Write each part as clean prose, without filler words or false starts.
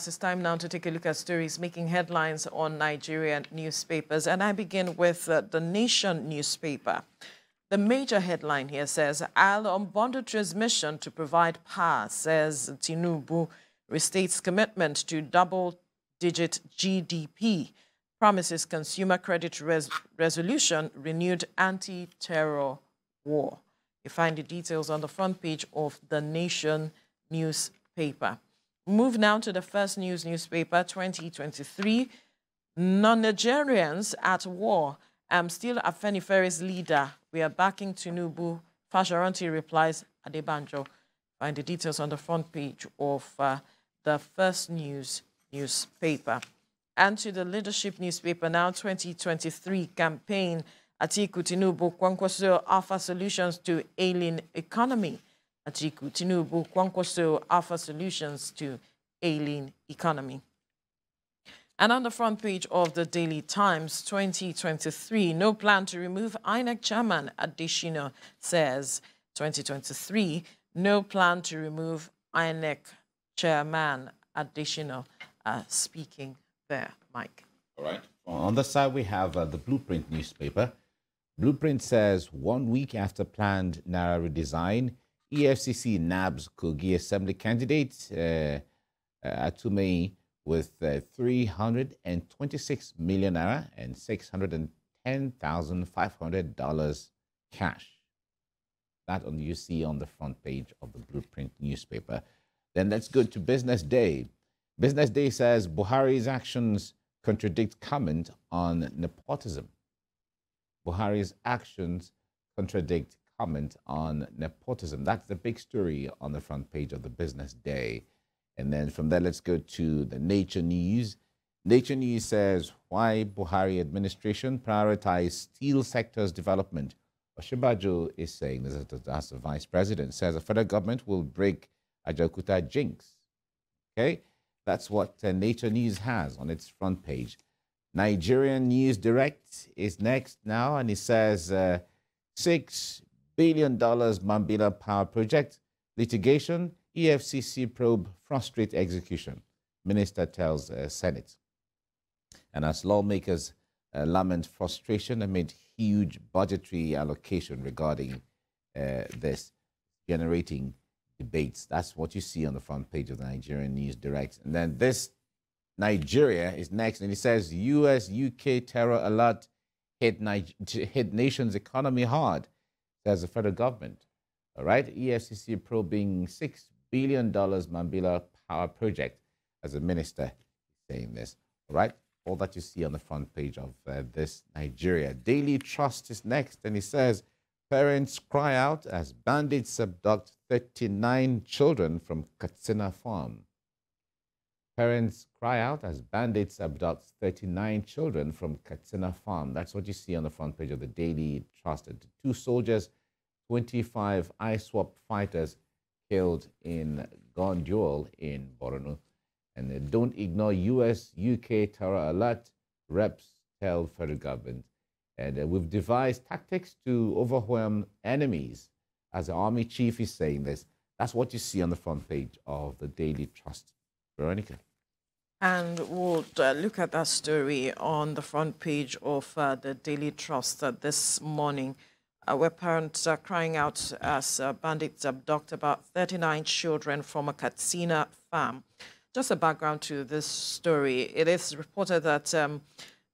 It's time now to take a look at stories making headlines on Nigerian newspapers. And I begin with the Nation newspaper. The major headline here says, I'll unbundle transmission to provide power, says Tinubu, restates commitment to double-digit GDP, promises consumer credit resolution, renewed anti-terror war. You find the details on the front page of the Nation newspaper. Move now to the First News newspaper, 2023. Non-Nigerians at war. I'm still Afeniferi's leader. We are backing Tinubu. Fasharanti replies, Adebanjo. Find the details on the front page of the First News newspaper. And to the Leadership newspaper now, 2023 campaign. Atiku Tinubu Kwankwaso offer solutions to ailing economy. Atiku Tinubu Kwankwaso offer solutions to ailing economy. And on the front page of the Daily Times, 2023, no plan to remove INEC chairman, Adesina says. 2023, no plan to remove INEC chairman, Adesina, speaking there, Mike. All right. On the side, we have the Blueprint newspaper. Blueprint says 1 week after planned Naira redesign, EFCC nabs Kogi Assembly candidate Atumeyi with 326 million Naira and $610,500 cash. That you see on the front page of the Blueprint newspaper. Then let's go to Business Day. Business Day says Buhari's actions contradict comment on nepotism. Buhari's actions contradict comment on nepotism. That's the big story on the front page of the Business Day. And then from there, let's go to the Nature News. Nature News says why Buhari administration prioritize steel sector's development. Oshibajo is saying, this is as the vice president, says the federal government will break Ajaokuta jinx. Okay, that's what Nature News has on its front page. Nigerian News Direct is next now, and it says $6 billion Mambila Power Project litigation, EFCC probe frustrate execution. Minister tells Senate. And as lawmakers lament frustration amid huge budgetary allocation regarding this, generating debates. That's what you see on the front page of the Nigerian News Direct. And then this Nigeria is next, and it says US-UK terror alert hit nation's economy hard, says the federal government. All right, EFCC probing $6 billion Mambila Power Project, as the minister is saying this. All right, all that you see on the front page of this Nigeria. Daily Trust is next, and it says parents cry out as bandits abduct 39 children from Katsina farm. Parents cry out as bandits abduct 39 children from Katsina farm. That's what you see on the front page of the Daily Trust. 2 soldiers, 25 ISWAP fighters killed in gun duel in Borno. And don't ignore US-UK terror alert, reps tell federal government. And we've devised tactics to overwhelm enemies, as the army chief is saying this. That's what you see on the front page of the Daily Trust. Veronica. And we'll look at that story on the front page of the Daily Trust this morning, where parents are crying out as bandits abduct about 39 children from a Katsina farm. Just a background to this story. It is reported that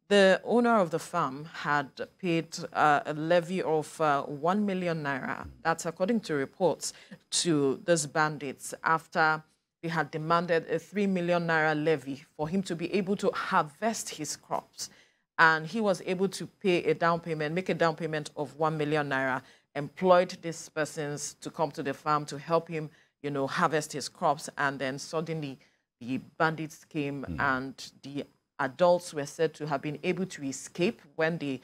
the owner of the farm had paid a levy of 1 million naira. That's according to reports to these bandits after they had demanded a 3 million naira levy for him to be able to harvest his crops. And he was able to pay a down payment, make a down payment of 1 million naira, employed these persons to come to the farm to help him, harvest his crops. And then suddenly the bandits came and the adults were said to have been able to escape when they,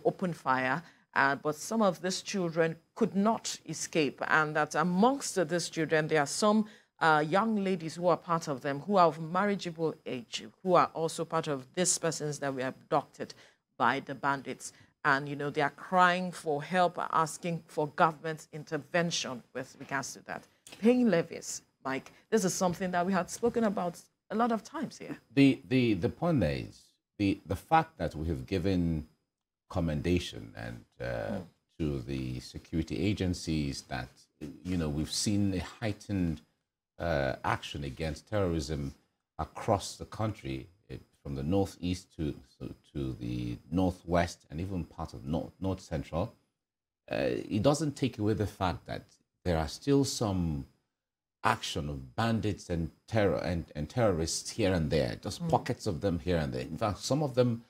opened fire. But some of these children could not escape. And that amongst these children, there are some young ladies who are part of them, who are of marriageable age, who are also part of these persons that were abducted by the bandits. And, they are crying for help, asking for government intervention with regards to that. Paying levies, Mike, this is something that we had spoken about a lot of times here. The point is the fact that we have given commendation and to the security agencies that we've seen a heightened action against terrorism across the country, from the northeast to the northwest and even part of north central. It doesn't take away the fact that there are still some action of bandits and terrorists here and there, just pockets of them here and there. In fact, some of them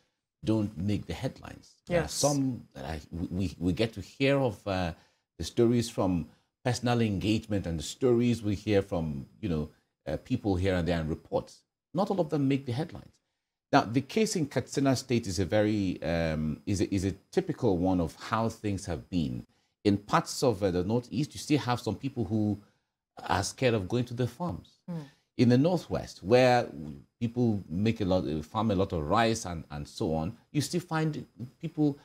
don't make the headlines. Yes. Some that we get to hear of the stories from personal engagement and the stories we hear from people here and there and reports. Not all of them make the headlines. Now, the case in Katsina State is a very is a typical one of how things have been. In parts of the northeast, you still have some people who are scared of going to the farms. In the northwest, where people make farm a lot of rice and so on, you still find people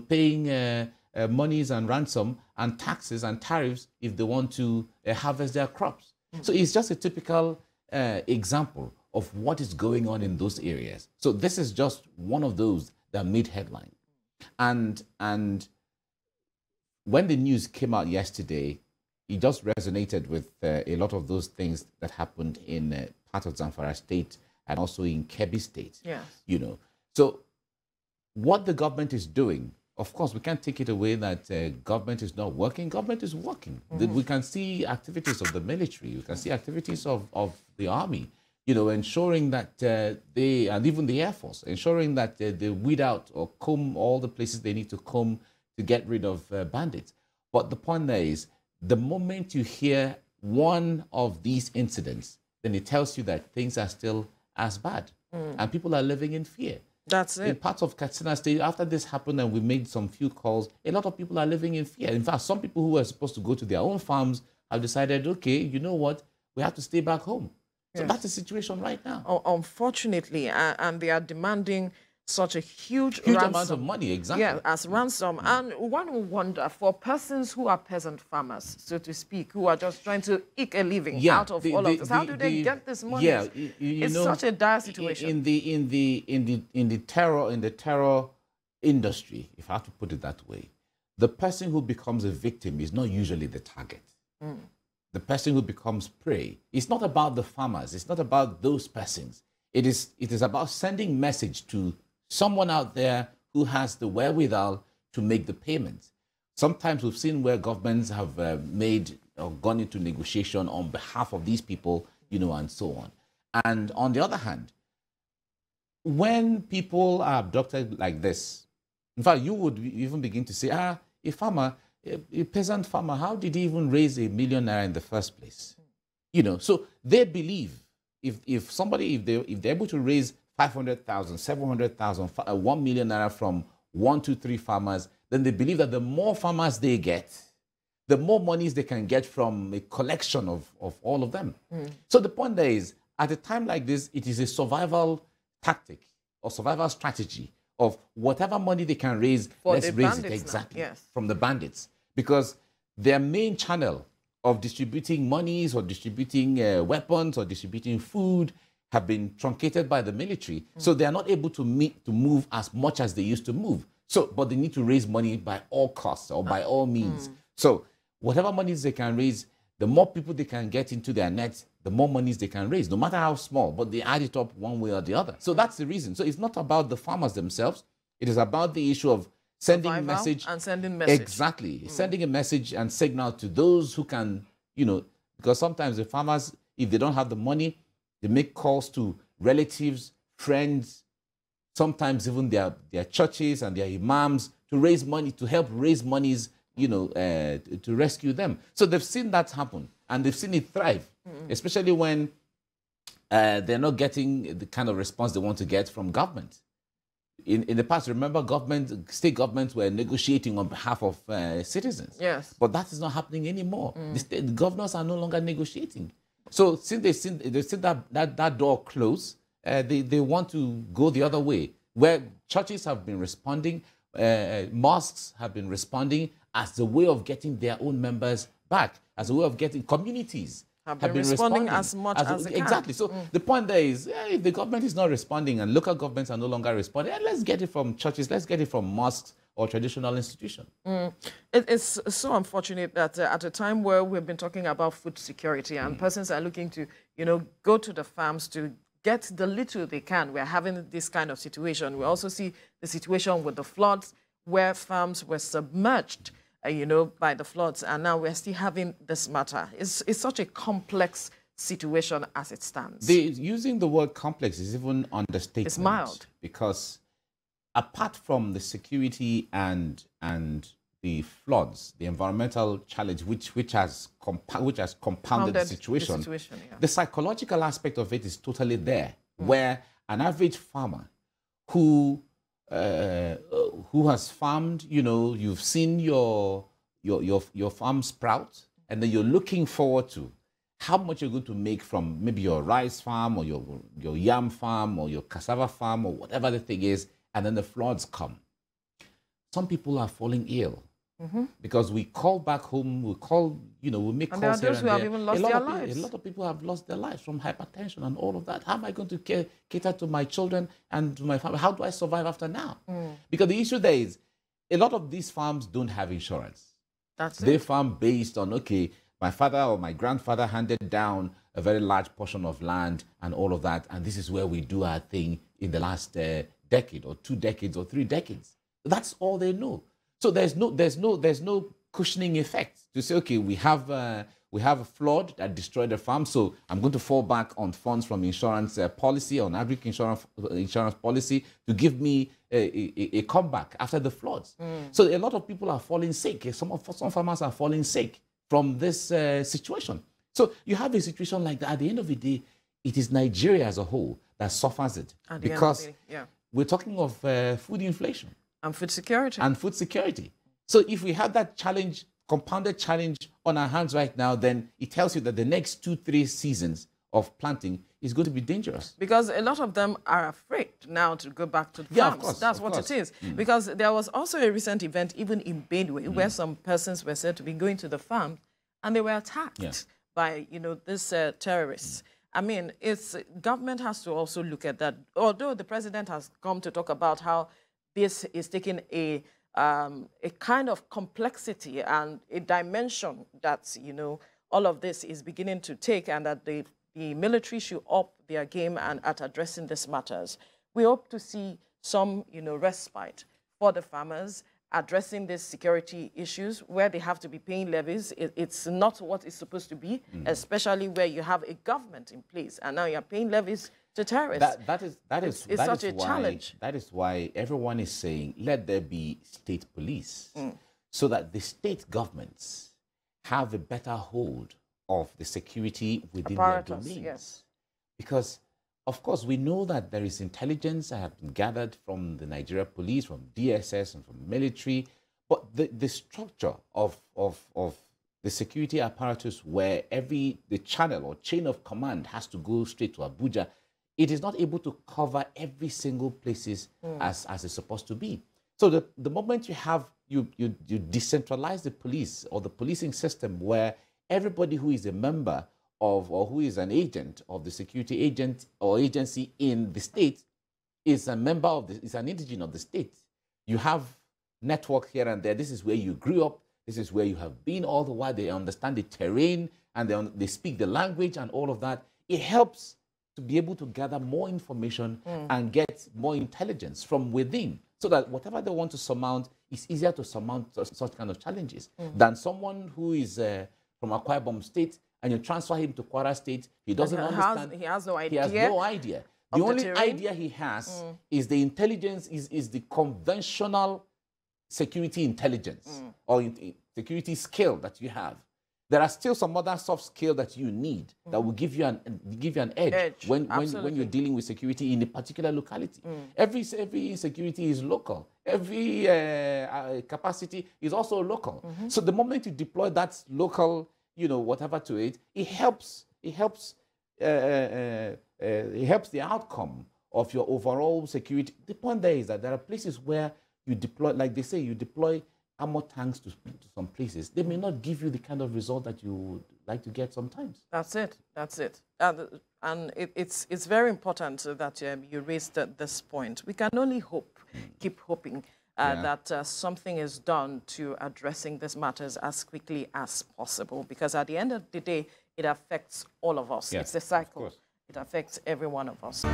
paying monies and ransom and taxes and tariffs if they want to harvest their crops. So it's just a typical example of what is going on in those areas. So this is just one of those that made headline. And when the news came out yesterday, it just resonated with a lot of those things that happened in part of Zamfara State and also in Kebbi State. Yes. So what the government is doing, of course, we can't take it away that government is not working. Government is working. We can see activities of the military. We can see activities of the army, ensuring that they, and even the Air Force, ensuring that they weed out or comb all the places they need to comb to get rid of bandits. But the point there is, the moment you hear one of these incidents, then it tells you that things are still as bad. And people are living in fear. That's it. In parts of Katsina State, after this happened and we made some few calls, a lot of people are living in fear. In fact, some people who were supposed to go to their own farms have decided, okay, you know what, we have to stay back home. So Yes. that's the situation right now. Unfortunately, and they are demanding such a huge Amount of money, exactly. Yeah, as ransom. And one will wonder, for persons who are peasant farmers, so to speak, who are just trying to eke a living out of all of this, how do they get this money? Yeah, it's such a dire situation. In the terror industry, if I have to put it that way, the person who becomes a victim is not usually the target. The person who becomes prey. It's not about the farmers. It's not about those persons. It is about sending message to someone out there who has the wherewithal to make the payments. Sometimes we've seen where governments have made or gone into negotiation on behalf of these people, and so on. And on the other hand, when people are abducted like this, in fact, you would even begin to say, a farmer, a peasant farmer, how did he even raise £1 million in the first place? So they believe if they're able to raise 500,000, 700,000, 1 million naira from 1, 2, 3 farmers, then they believe that the more farmers they get, the more monies they can get from a collection of all of them. So the point there is, at a time like this, it is a survival tactic or survival strategy of whatever money they can raise, let's raise it exactly from the bandits. Because their main channel of distributing monies or distributing weapons or distributing food have been truncated by the military. So they are not able to move as much as they used to move. So, but they need to raise money by all costs or by all means. So whatever monies they can raise, the more people they can get into their nets, the more monies they can raise, no matter how small, but they add it up one way or the other. So that's the reason. So it's not about the farmers themselves. It is about the issue of sending a message. And sending message. Exactly. Sending a message and signal to those who can, because sometimes the farmers, if they don't have the money, they make calls to relatives, friends, sometimes even their churches and their imams to raise money, to help raise monies, to rescue them. So they've seen that happen and they've seen it thrive, especially when they're not getting the kind of response they want to get from government. In the past, remember, state governments were negotiating on behalf of citizens. Yes. But that is not happening anymore. The governors are no longer negotiating. So since they've seen that door close, they want to go the other way, where churches have been responding, mosques have been responding as a way of getting their own members back, as a way of getting communities have been responding as much as they can. Exactly. So the point there is, if the government is not responding and local governments are no longer responding, let's get it from churches, let's get it from mosques or traditional institutions. It's so unfortunate that at a time where we've been talking about food security and persons are looking to, go to the farms to get the little they can, we're having this kind of situation. We also see the situation with the floods where farms were submerged by the floods, and now we're still having this matter. It's such a complex situation as it stands. Using the word complex is even understatement. It's mild. Because apart from the security and the floods, the environmental challenge, which has compounded the situation, the psychological aspect of it is totally there, where an average farmer who has farmed, you've seen your farm sprout, and then you're looking forward to how much you're going to make from maybe your rice farm or your yam farm or your cassava farm or whatever the thing is, and then the floods come. Some people are falling ill because we call back home, we make calls here and there. And there are those who have even lost their lives. A lot of people have lost their lives from hypertension and all of that. How am I going to cater to my children and to my family? How do I survive after now? Because the issue there is, a lot of these farms don't have insurance. They farm based on, okay, my father or my grandfather handed down a very large portion of land and all of that, and this is where we do our thing in the last decade or 2 decades or 3 decades. That's all they know. So there's no cushioning effect to say, okay, we have a flood that destroyed the farm, so I'm going to fall back on funds from insurance policy, on agric insurance policy, to give me a comeback after the floods. So a lot of people are falling sick. Some farmers are falling sick from this situation. So you have a situation like that. At the end of the day, it is Nigeria as a whole that suffers it, because we're talking of food inflation. And food security. And food security. So if we have that challenge, compounded challenge on our hands right now, then it tells you that the next 2-3 seasons of planting is going to be dangerous. Because a lot of them are afraid now to go back to the farms. Of course, That's what it is. Because there was also a recent event, even in Benue, where some persons were said to be going to the farm and they were attacked by, these terrorists. I mean, government has to also look at that. Although the president has come to talk about how this is taking a kind of complexity and a dimension that, all of this is beginning to take, and that the military should up their game and at addressing these matters. We hope to see some, respite for the farmers addressing these security issues where they have to be paying levies. It's not what it's supposed to be, especially where you have a government in place and now you're paying levies to terrorists. It's such a challenge. That is why everyone is saying, let there be state police, so that the state governments have a better hold of the security within their domains. Yes. Because, of course, we know that there is intelligence that have been gathered from the Nigeria police, from DSS, and from military, but the structure of the security apparatus, where the channel or chain of command has to go straight to Abuja, it is not able to cover every single places as it's supposed to be. So the moment you decentralize the police or the policing system, where everybody who is a member of or who is an agent of the security agent or agency in the state is a member of is an indigene of the state. You have network here and there. This is where you grew up. This is where you have been all the while. They understand the terrain and they speak the language and all of that. It helps to be able to gather more information and get more intelligence from within, so that whatever they want to surmount is easier to surmount such kind of challenges than someone who is from Akwa Ibom State and you transfer him to Kwara State. He doesn't understand. He has no idea. He has no idea. The only idea he has is the intelligence, is the conventional security intelligence or security skill that you have. There are still some other soft skills that you need that will give you an edge when you're dealing with security in a particular locality. Every insecurity is local. Every capacity is also local. So the moment you deploy that local, whatever to it, it helps the outcome of your overall security. The point there is that there are places where you deploy, like they say, you deploy armor tanks to some places. They may not give you the kind of result that you like to get sometimes. That's it. That's it. And it's very important that you raised this point. We can only hope, keep hoping that something is done to addressing these matters as quickly as possible, because at the end of the day, it affects all of us. Yes, it's a cycle. It affects every one of us.